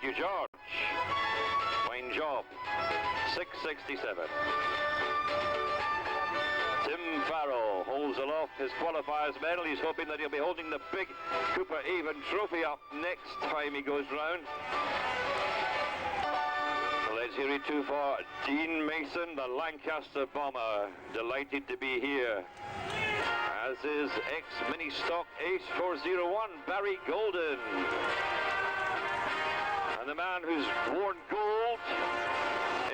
Thank you, George. Fine job. 667. Tim Farrell holds aloft his qualifiers medal. He's hoping that he'll be holding the big Cooper Avon trophy up next time he goes round. Let's hear it too for Dean Mason, the Lancaster bomber. Delighted to be here. As is ex-mini stock ace 401, Barry Golden. And the man who's worn gold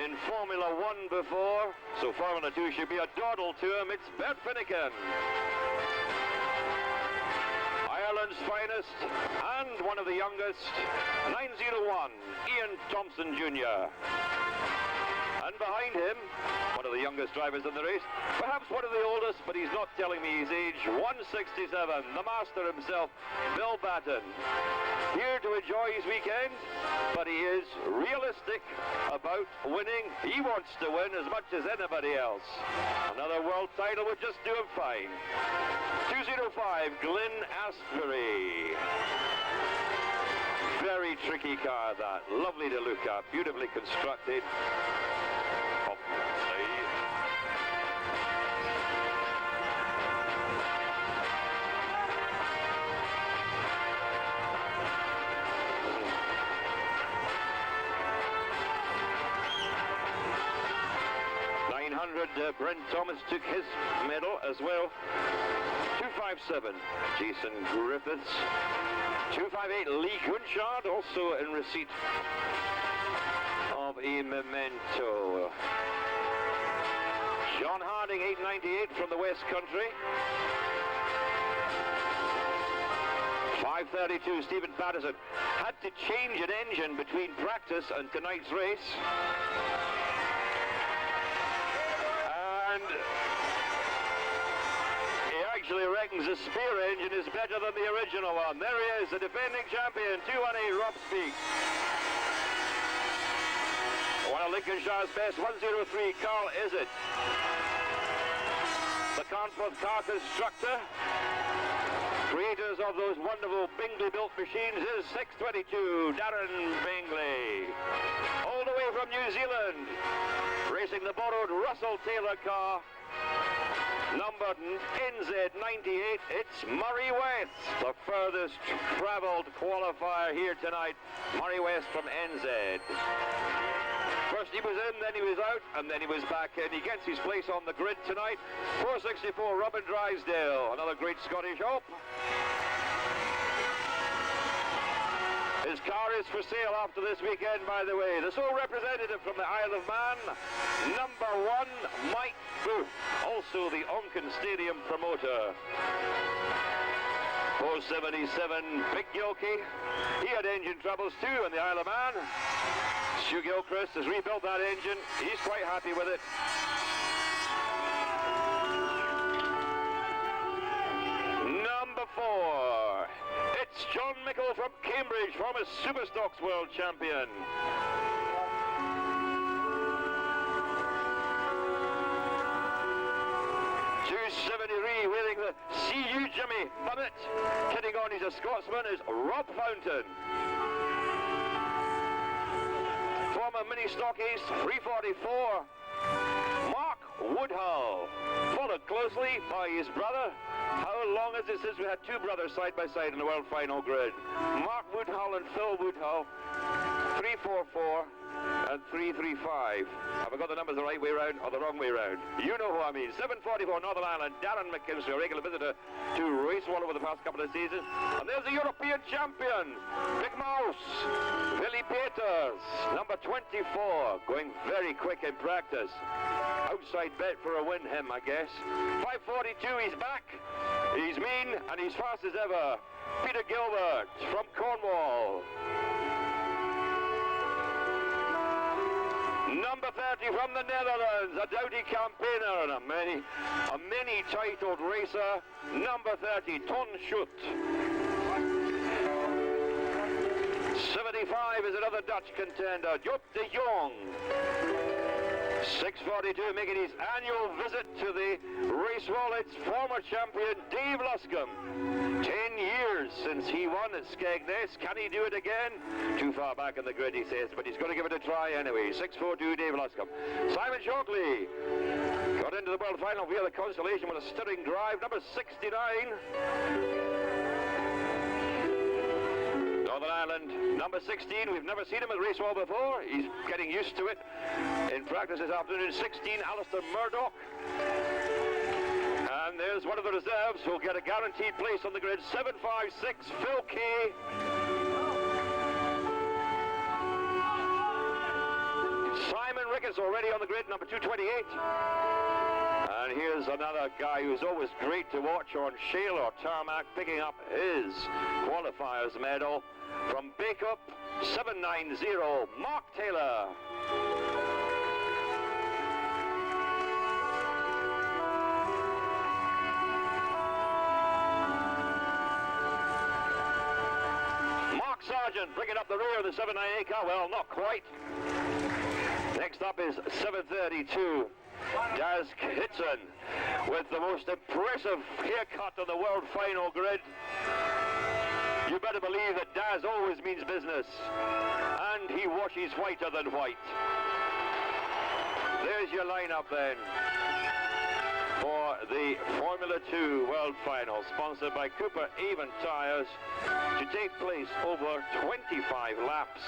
in Formula 1 before, so Formula 2 should be a doddle to him, it's Bert Finnegan. Ireland's finest and one of the youngest, 901, Ian Thompson Jr. And behind him, one of the youngest drivers in the race, perhaps one of the oldest, but he's not telling me his age, 167, the master himself, Bill Batten. Here to enjoy his weekend, but he is realistic about winning. He wants to win as much as anybody else. Another world title would just do him fine. 205, Glyn Astbury. Very tricky car, that. Lovely to look at, beautifully constructed. 900, Brent Thomas took his medal as well. 257, Jason Griffiths. 258, Lee Gunchard, also in receipt of a memento. John Harding, 898 from the West Country. 532, Stephen Patterson. Had to change an engine between practice and tonight's race. And he actually reckons the spare engine is better than the original one. There he is, the defending champion, 218, Rob Speak. One of Lincolnshire's best, 103, Carl Izzet. The Carnforth car constructor, creators of those wonderful Bingley-built machines, is 622, Darren Bingley. All the way from New Zealand, racing the borrowed Russell Taylor car, numbered NZ98, it's Murray West, the furthest travelled qualifier here tonight. Murray West from NZ. First he was in, then he was out, and then he was back in. He gets his place on the grid tonight. 464, Robin Drysdale, another great Scottish hope. His car is for sale after this weekend, by the way. The sole representative from the Isle of Man, number 1, Mike Booth, also the Onken Stadium promoter. 477, Big Yoki. He had engine troubles too in the Isle of Man. Stu Gilchrist has rebuilt that engine. He's quite happy with it. Number 4. It's John Mickle from Cambridge, former Superstocks world champion. Wheeling the CU Jimmy Bunnett. Kidding on, he's a Scotsman, is Rob Fountain. Former mini stock ace, 344. Mark Woodhull, followed closely by his brother. How long is it since we had two brothers side by side in the world final grid? Mark Woodhull and Phil Woodhull, 344 and 335. Have I got the numbers the right way round or the wrong way round? You know who I mean. 744 Northern Ireland, Darren McKinstry, a regular visitor to Racewall over the past couple of seasons. And there's the European champion, Big Mouse, Willie Peters, number 24, going very quick in practice. Outside bet for a win, him, I guess. 542, he's back. He's mean and he's fast as ever. Peter Gilbert from Cornwall. Number 30 from the Netherlands, a doughty campaigner and a many-titled racer. Number 30, Ton Schut. 75 is another Dutch contender, Joop de Jong. 6:42, making his annual visit to the Racewall. It's former champion Dave Luscombe. 10 years since he won at Skegness. Can he do it again? Too far back in the grid, he says, but he's going to give it a try anyway. 6:42, Dave Luscombe. Simon Shockley got into the World Final via the Constellation with a stirring drive. Number 69. Northern Ireland, number 16. We've never seen him at Racewall before. He's getting used to it in practice this afternoon. 16, Alistair Murdoch. And there's one of the reserves who'll get a guaranteed place on the grid. 756, Phil Kay. Simon Ricketts already on the grid, number 228. And here's another guy who's always great to watch on shale or tarmac, picking up his qualifiers medal from Bacup, 790, Mark Taylor. Mark Sargent bringing up the rear of the 798 car. Well, not quite. Next up is 732. Daz Hitson with the most impressive haircut on the World Final grid. You better believe that Daz always means business, and he washes whiter than white. There's your lineup then for the Formula 2 World Final, sponsored by Cooper Avon Tyres, to take place over 25 laps.